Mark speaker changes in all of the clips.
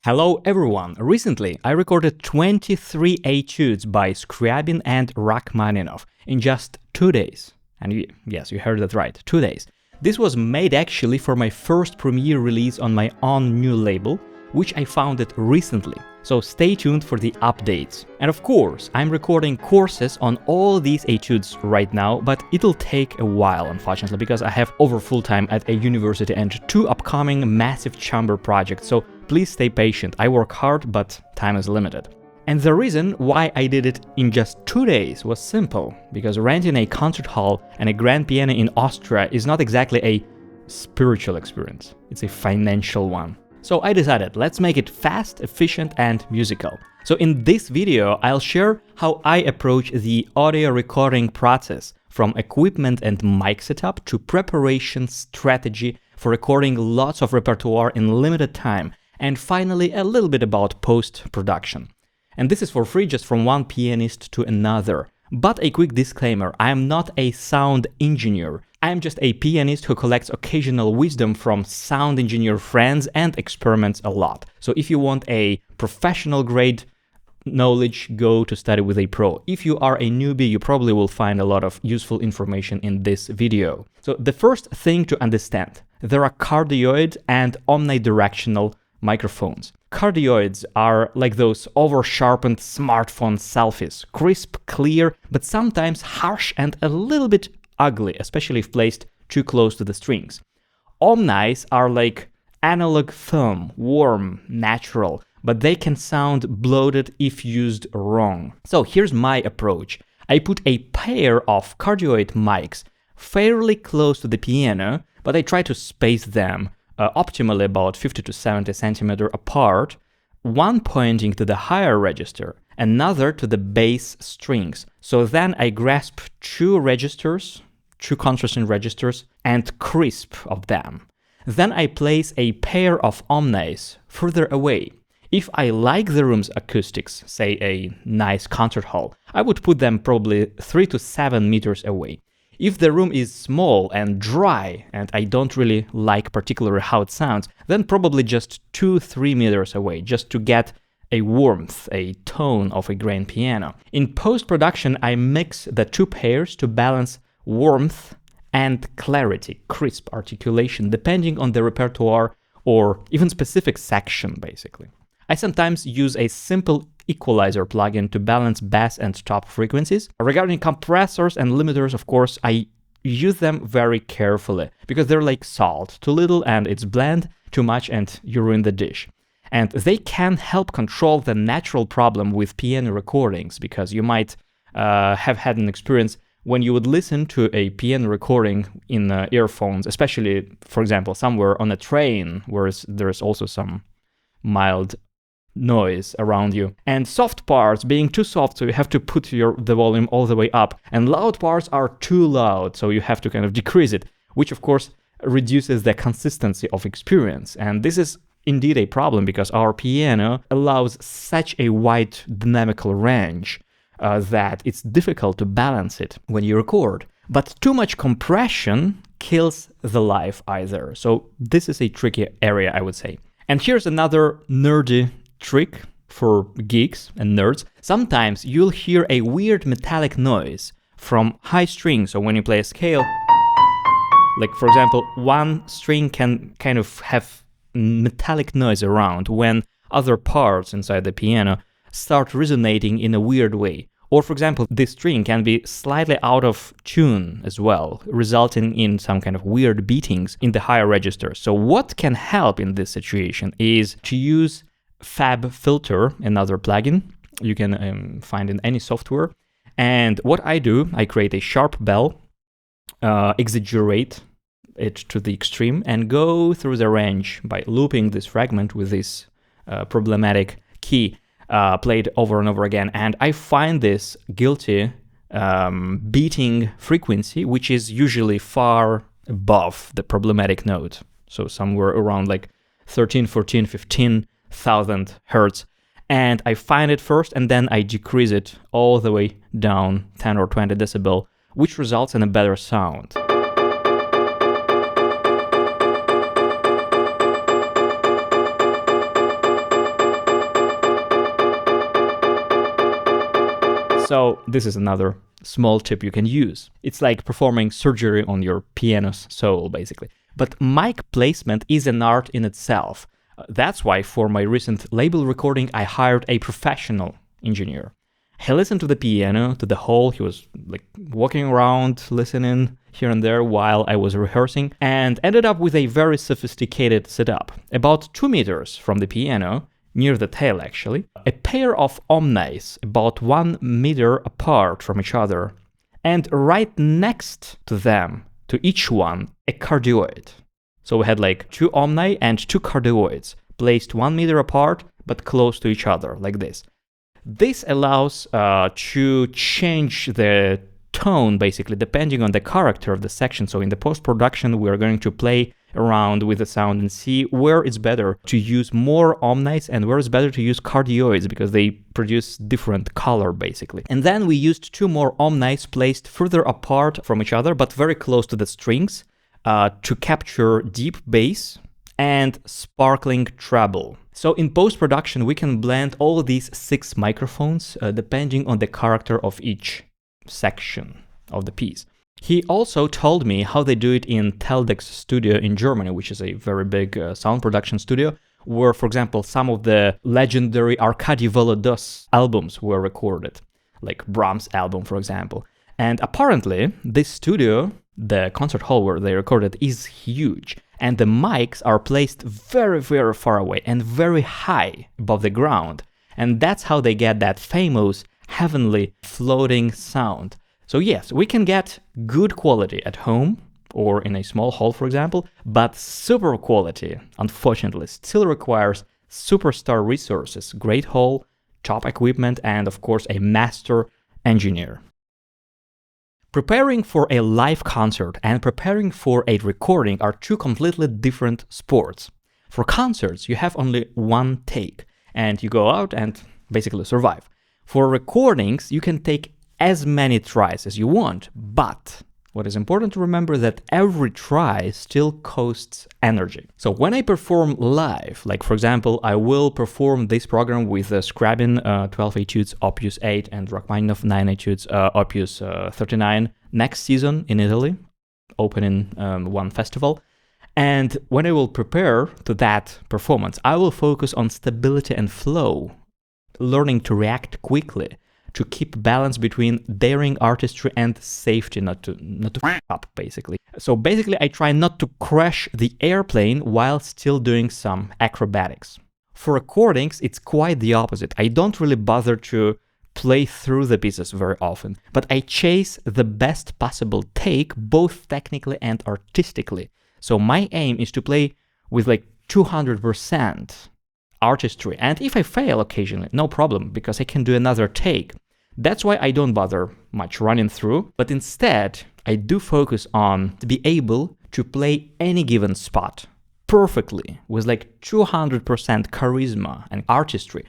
Speaker 1: Hello everyone! Recently, I recorded 23 etudes by Scriabin and Rachmaninoff in just 2 days. And yes, you heard that right, 2 days. This was made actually for my first premiere release on my own new label, which I founded recently. So stay tuned for the updates. And of course, I'm recording courses on all these etudes right now, but it'll take a while, unfortunately, because I have over full time at a university and 2 upcoming massive chamber projects. So please stay patient. I work hard, but time is limited. And the reason why I did it in just 2 days was simple, because renting a concert hall and a grand piano in Austria is not exactly a spiritual experience, it's a financial one. So I decided, let's make it fast, efficient and musical. So in this video, I'll share how I approach the audio recording process, from equipment and mic setup to preparation strategy for recording lots of repertoire in limited time, and finally a little bit about post-production. And this is for free, just from one pianist to another. But a quick disclaimer, I am not a sound engineer. I am just a pianist who collects occasional wisdom from sound engineer friends and experiments a lot. So if you want a professional grade knowledge, go to study with a pro. If you are a newbie, you probably will find a lot of useful information in this video. So the first thing to understand, there are cardioid and omnidirectional microphones. Cardioids are like those over-sharpened smartphone selfies, crisp, clear, but sometimes harsh and a little bit ugly, especially if placed too close to the strings. Omnis are like analog film, warm, natural, but they can sound bloated if used wrong. So here's my approach. I put a pair of cardioid mics fairly close to the piano, but I try to space them optimally about 50 to 70 centimeters apart, one pointing to the higher register, another to the bass strings. So then I grasp 2 registers, 2 contrasting registers, and crisp of them. Then I place a pair of omnis further away. If I like the room's acoustics, say a nice concert hall, I would put them probably 3 to 7 meters away. If the room is small and dry, and I don't really like particularly how it sounds, then probably just 2-3 meters away, just to get a warmth, a tone of a grand piano. In post-production, I mix the 2 pairs to balance warmth and clarity, crisp articulation, depending on the repertoire or even specific section, basically. I sometimes use a simple equalizer plugin to balance bass and top frequencies. Regarding compressors and limiters, of course, I use them very carefully, because they're like salt. Too little and it's bland, too much and you ruin the dish. And they can help control the natural problem with piano recordings, because you might have had an experience when you would listen to a piano recording in earphones, especially, for example, somewhere on a train, where there's also some mild noise around you, and soft parts being too soft, so you have to put the volume all the way up, and loud parts are too loud, so you have to kind of decrease it, which of course reduces the consistency of experience. And this is indeed a problem, because our piano allows such a wide dynamical range that it's difficult to balance it when you record. But too much compression kills the life either, so this is a tricky area, I would say. And here's another nerdy trick for geeks and nerds. Sometimes you'll hear a weird metallic noise from high strings, so when you play a scale, like for example, one string can kind of have metallic noise around when other parts inside the piano start resonating in a weird way. Or for example, this string can be slightly out of tune as well, resulting in some kind of weird beatings in the higher registers. So what can help in this situation is to use FabFilter, another plugin you can find in any software. And what I do, I create a sharp bell, exaggerate it to the extreme, and go through the range by looping this fragment with this problematic key played over and over again. And I find this guilty beating frequency, which is usually far above the problematic note. So somewhere around like 13, 14, 15,000 hertz. And I find it first, and then I decrease it all the way down 10 or 20 decibel, which results in a better sound. So this is another small tip you can use. It's like performing surgery on your piano's soul, basically. But mic placement is an art in itself. That's why for my recent label recording, I hired a professional engineer. He listened to the piano, to the whole. He was like walking around, listening here and there while I was rehearsing, and ended up with a very sophisticated setup. About 2 meters from the piano, near the tail actually, a pair of Omnis about 1 meter apart from each other, and right next to them, to each one, a Cardioid. So we had like 2 Omni and 2 Cardioids placed 1 meter apart but close to each other, like this. This allows to change the tone, basically, depending on the character of the section. So in the post-production, we're going to play around with the sound and see where it's better to use more Omnis and where it's better to use Cardioids, because they produce different color, basically. And then we used 2 more Omnis placed further apart from each other, but very close to the strings, to capture deep bass and sparkling treble. So in post-production, we can blend all these 6 microphones depending on the character of each section of the piece. He also told me how they do it in Teldex's studio in Germany, which is a very big sound production studio, where, for example, some of the legendary Arkady Volodos's albums were recorded, like Brahms' album, for example. And apparently, this studio, the concert hall where they recorded, is huge. And the mics are placed very, very far away and very high above the ground. And that's how they get that famous heavenly floating sound. So yes, we can get good quality at home or in a small hall, for example, but super quality, unfortunately, still requires superstar resources, great hall, top equipment, and of course a master engineer. Preparing for a live concert and preparing for a recording are 2 completely different sports. For concerts, you have only 1 take, and you go out and basically survive. For recordings, you can take as many tries as you want, but what is important to remember is that every try still costs energy. So when I perform live, like for example, I will perform this program with Scriabin 12 Etudes Opus 8 and Rachmaninoff 9 Etudes Opus 39 next season in Italy, opening one festival. And when I will prepare to that performance, I will focus on stability and flow, learning to react quickly, to keep balance between daring artistry and safety, not to f up, basically. So basically, I try not to crash the airplane while still doing some acrobatics. For recordings, it's quite the opposite. I don't really bother to play through the pieces very often, but I chase the best possible take, both technically and artistically. So my aim is to play with like 200% artistry, and if I fail occasionally, no problem, because I can do another take. That's why I don't bother much running through, but instead I do focus on to be able to play any given spot perfectly with like 200% charisma and artistry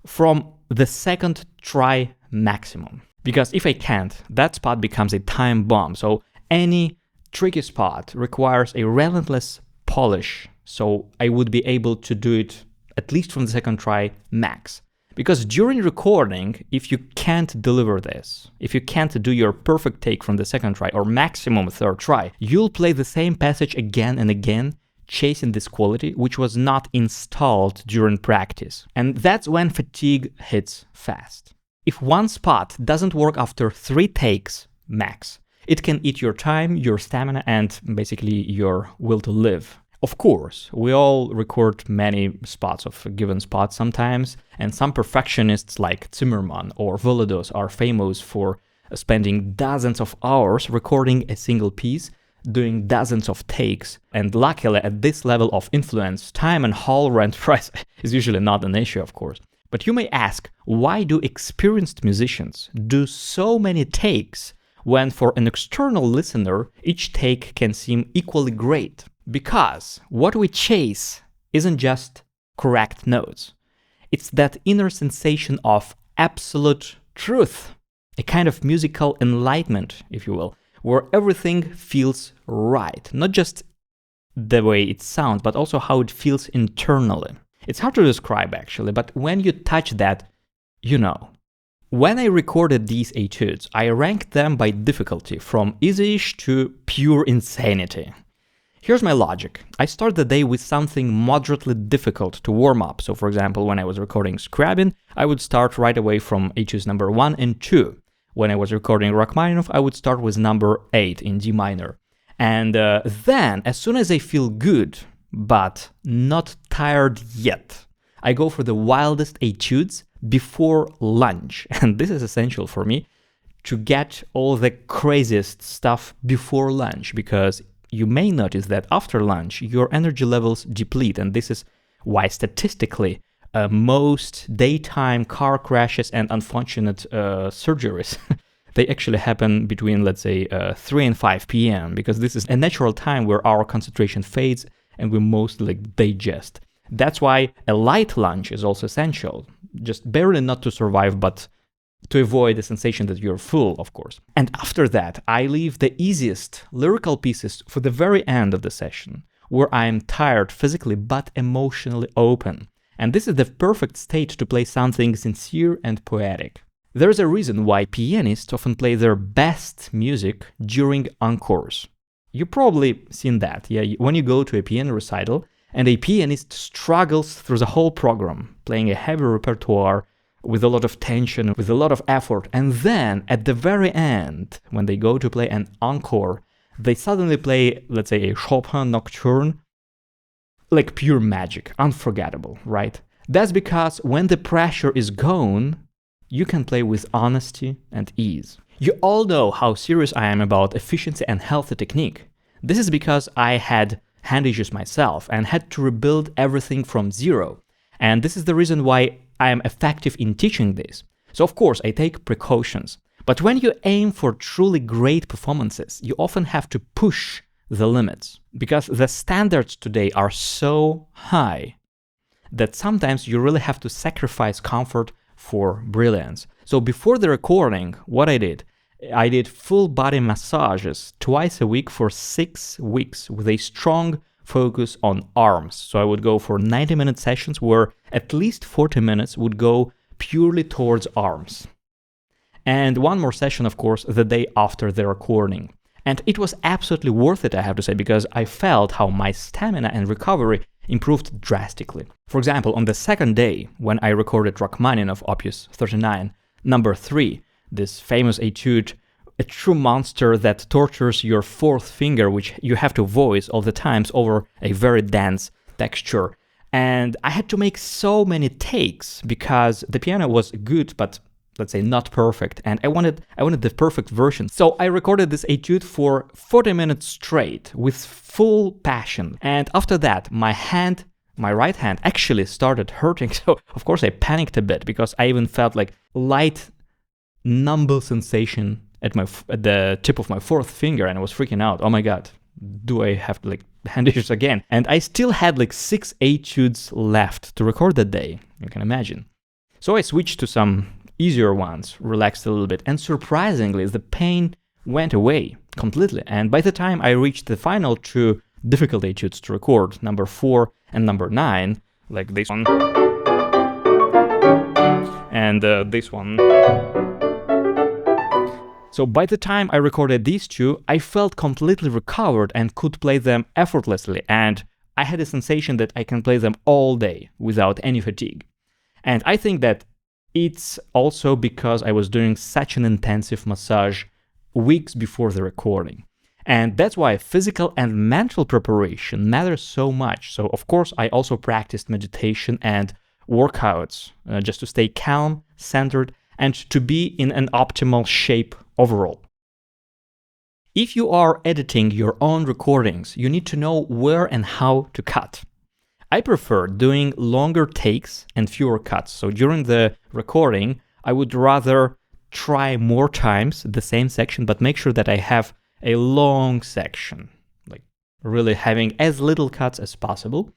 Speaker 1: from the second try maximum. Because if I can't, that spot becomes a time bomb. So any tricky spot requires a relentless polish, so I would be able to do it at least from the second try max. Because during recording, if you can't deliver this, if you can't do your perfect take from the second try or maximum third try, you'll play the same passage again and again, chasing this quality which was not installed during practice. And that's when fatigue hits fast. If one spot doesn't work after 3 takes max, it can eat your time, your stamina, and basically your will to live. Of course, we all record many spots of a given spot sometimes, and some perfectionists like Zimmerman or Volodos are famous for spending dozens of hours recording a single piece, doing dozens of takes. And luckily, at this level of influence, time and hall rent price is usually not an issue, of course. But you may ask, why do experienced musicians do so many takes when for an external listener, each take can seem equally great? Because what we chase isn't just correct notes. It's that inner sensation of absolute truth, a kind of musical enlightenment, if you will, where everything feels right. Not just the way it sounds, but also how it feels internally. It's hard to describe, actually, but when you touch that, you know. When I recorded these etudes, I ranked them by difficulty from easy-ish to pure insanity. Here's my logic. I start the day with something moderately difficult to warm up. So for example, when I was recording 𝙀𝙌𝙐𝙀𝙀, I would start right away from etudes number 1 and 2. When I was recording Rachmaninoff, I would start with number 8 in D minor. And then, as soon as I feel good, but not tired yet, I go for the wildest etudes before lunch. And this is essential for me to get all the craziest stuff before lunch, because you may notice that after lunch, your energy levels deplete. And this is why statistically, most daytime car crashes and unfortunate surgeries, they actually happen between, let's say, 3 and 5 p.m. because this is a natural time where our concentration fades and we mostly digest. That's why a light lunch is also essential, just barely not to survive, but to avoid the sensation that you're full, of course. And after that, I leave the easiest lyrical pieces for the very end of the session, where I am tired physically but emotionally open. And this is the perfect state to play something sincere and poetic. There's a reason why pianists often play their best music during encores. You've probably seen that, yeah? When you go to a piano recital and a pianist struggles through the whole program, playing a heavy repertoire with a lot of tension, with a lot of effort, and then at the very end, when they go to play an encore, they suddenly play, let's say, a Chopin nocturne, like pure magic, unforgettable, right? That's because when the pressure is gone, you can play with honesty and ease. You all know how serious I am about efficiency and healthy technique. This is because I had hand issues myself and had to rebuild everything from zero. And this is the reason why I am effective in teaching this. So of course I take precautions. But when you aim for truly great performances, you often have to push the limits, because the standards today are so high that sometimes you really have to sacrifice comfort for brilliance. So before the recording, what I did full body massages twice a week for 6 weeks with a strong focus on arms. So I would go for 90-minute sessions where at least 40 minutes would go purely towards arms. And one more session, of course, the day after the recording. And it was absolutely worth it, I have to say, because I felt how my stamina and recovery improved drastically. For example, on the second day, when I recorded Rachmaninoff Opus 39, number 3, this famous etude, a true monster that tortures your fourth finger, which you have to voice all the times over a very dense texture. And I had to make so many takes because the piano was good, but let's say not perfect, and I wanted the perfect version. So I recorded this etude for 40 minutes straight with full passion. And after that, my right hand actually started hurting. So of course I panicked a bit because I even felt like light numble sensation at the tip of my fourth finger, and I was freaking out. Oh my God, do I have hand issues again? And I still had 6 etudes left to record that day, you can imagine. So I switched to some easier ones, relaxed a little bit, and surprisingly, the pain went away completely. And by the time I reached the final 2 difficult etudes to record, number 4 and number 9, like this one, and this one. So by the time I recorded these 2, I felt completely recovered and could play them effortlessly, and I had a sensation that I can play them all day without any fatigue. And I think that it's also because I was doing such an intensive massage weeks before the recording. And that's why physical and mental preparation matters so much. So of course, I also practiced meditation and workouts just to stay calm, centered, and to be in an optimal shape overall. If you are editing your own recordings, you need to know where and how to cut. I prefer doing longer takes and fewer cuts. So during the recording, I would rather try more times the same section, but make sure that I have a long section, really having as little cuts as possible.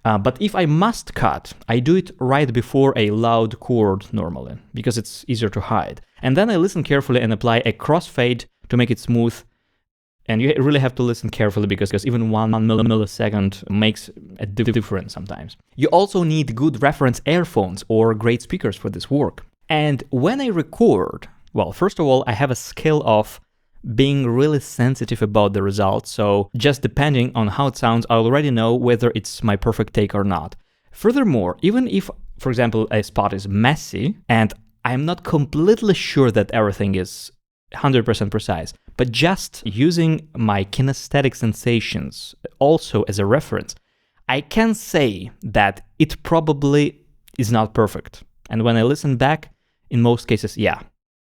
Speaker 1: But if I must cut, I do it right before a loud chord normally, because it's easier to hide. And then I listen carefully and apply a crossfade to make it smooth. And you really have to listen carefully because even 1 millisecond makes a difference sometimes. You also need good reference earphones or great speakers for this work. And when I record, well, first of all, I have a skill of being really sensitive about the results. So just depending on how it sounds, I already know whether it's my perfect take or not. Furthermore, even if, for example, a spot is messy and I'm not completely sure that everything is 100% precise, but just using my kinesthetic sensations also as a reference, I can say that it probably is not perfect. And when I listen back, in most cases, yeah,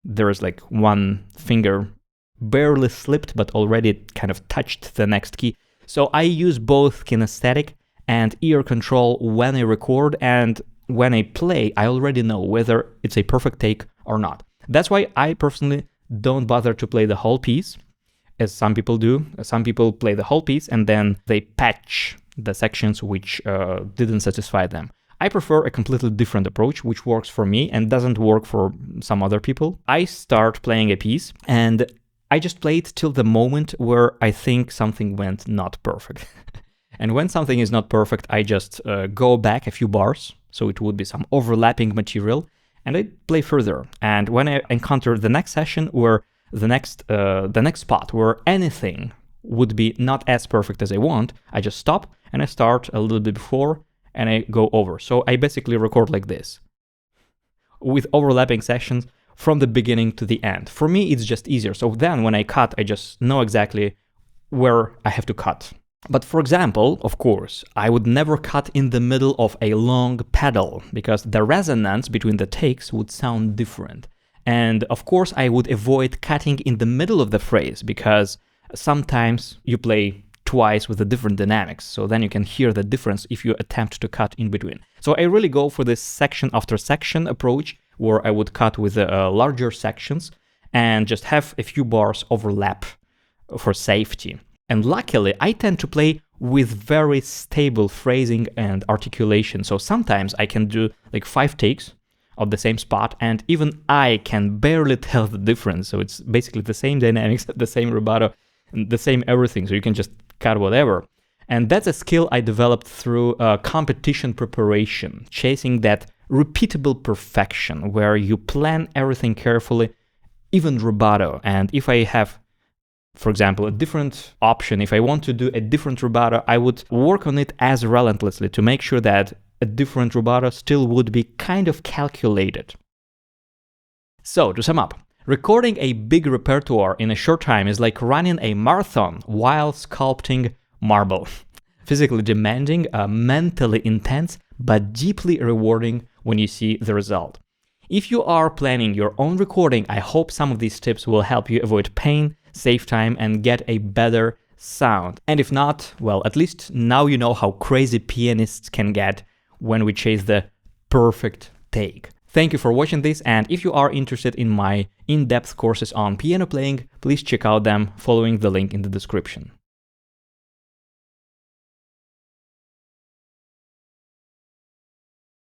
Speaker 1: there is like one finger barely slipped, but already kind of touched the next key. So I use both kinesthetic and ear control when I record, and when I play, I already know whether it's a perfect take or not. That's why I personally don't bother to play the whole piece, as some people do. Some people play the whole piece and then they patch the sections which didn't satisfy them. I prefer a completely different approach, which works for me and doesn't work for some other people. I start playing a piece and I just play it till the moment where I think something went not perfect. And when something is not perfect, I just go back a few bars, so it would be some overlapping material, and I play further. And when I encounter the next session where the next spot where anything would be not as perfect as I want, I just stop and I start a little bit before and I go over. So I basically record like this, with overlapping sections from the beginning to the end. For me, it's just easier. So then when I cut, I just know exactly where I have to cut. But for example, of course, I would never cut in the middle of a long pedal, because the resonance between the takes would sound different. And of course, I would avoid cutting in the middle of the phrase, because sometimes you play twice with a different dynamics, so then you can hear the difference if you attempt to cut in between. So I really go for this section after section approach, where I would cut with larger sections and just have a few bars overlap for safety. And luckily, I tend to play with very stable phrasing and articulation. So sometimes I can do like 5 takes of the same spot, and even I can barely tell the difference. So it's basically the same dynamics, the same rubato, the same everything. So you can just cut whatever. And that's a skill I developed through competition preparation, chasing that repeatable perfection where you plan everything carefully, even rubato. And if I have, for example, a different option, if I want to do a different rubato, I would work on it as relentlessly to make sure that a different rubato still would be kind of calculated. So, to sum up, recording a big repertoire in a short time is like running a marathon while sculpting marble. Physically demanding, mentally intense, but deeply rewarding when you see the result. If you are planning your own recording, I hope some of these tips will help you avoid pain, save time, and get a better sound. And if not, well, at least now you know how crazy pianists can get when we chase the perfect take. Thank you for watching this, and if you are interested in my in-depth courses on piano playing, please check out them following the link in the description.